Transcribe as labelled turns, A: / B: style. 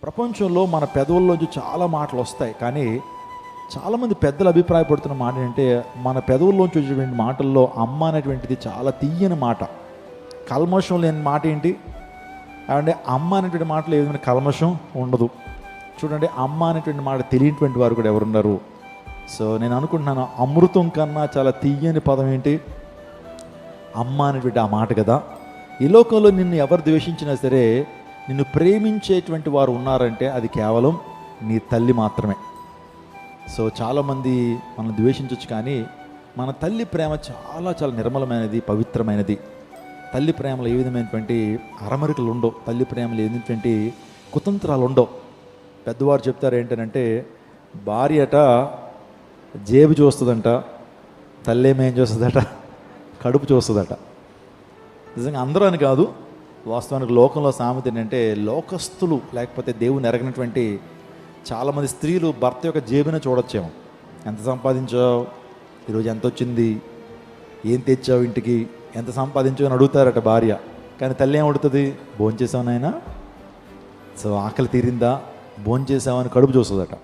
A: ప్రపంచంలో మన పెదవుల్లోంచి చాలా మాటలు వస్తాయి, కానీ చాలామంది పెద్దలు అభిప్రాయపడుతున్న మాట ఏంటంటే మన పెదవుల్లోంచి వచ్చేటువంటి మాటల్లో అమ్మ అనేటువంటిది చాలా తీయని మాట, కల్మషం లేని మాట. ఏంటి అంటే అమ్మ అనేటువంటి మాటలో ఏదైనా కల్మషం ఉండదు. చూడండి, అమ్మ అనేటువంటి మాట తెలియనటువంటి వారు కూడా ఎవరున్నారు? సో నేను అనుకుంటున్నాను, అమృతం కన్నా చాలా తీయని పదం ఏంటి? అమ్మ అనేటువంటి ఆ మాట కదా. ఈ లోకంలో నిన్ను ఎవరు ద్వేషించినా సరే, నిన్ను ప్రేమించేటువంటి వారు ఉన్నారంటే అది కేవలం నీ తల్లి మాత్రమే. సో చాలామంది మనం ద్వేషించవచ్చు, కానీ మన తల్లి ప్రేమ చాలా చాలా నిర్మలమైనది, పవిత్రమైనది. తల్లి ప్రేమలో ఏ విధమైనటువంటి అరమరికలు ఉండవు, తల్లి ప్రేమలో ఏదైనటువంటి కుతంత్రాలు ఉండవు. పెద్దవారు చెప్తారు ఏంటంటే, భార్యట జేబు చూస్తుందంట, తల్లేమేం చూస్తుందట, కడుపు చూస్తుందట. నిజంగా అందరూ అని కాదు, వాస్తవానికి లోకంలో సామెత ఏంటంటే, లోకస్తులు లేకపోతే దేవుని ఎరగినటువంటి చాలామంది స్త్రీలు భర్త యొక్క జేబునే చూడొచ్చేమో. ఎంత సంపాదించావు ఈరోజు, ఎంత వచ్చింది, ఏం తెచ్చావు ఇంటికి, ఎంత సంపాదించావు అని అడుగుతారట భార్య. కానీ తల్లి ఏం అడుగుతుంది? భోంచేసావు నాయనా, సో ఆకలి తీరిందా, భోంచేసావని కడుపు చూస్తుందట.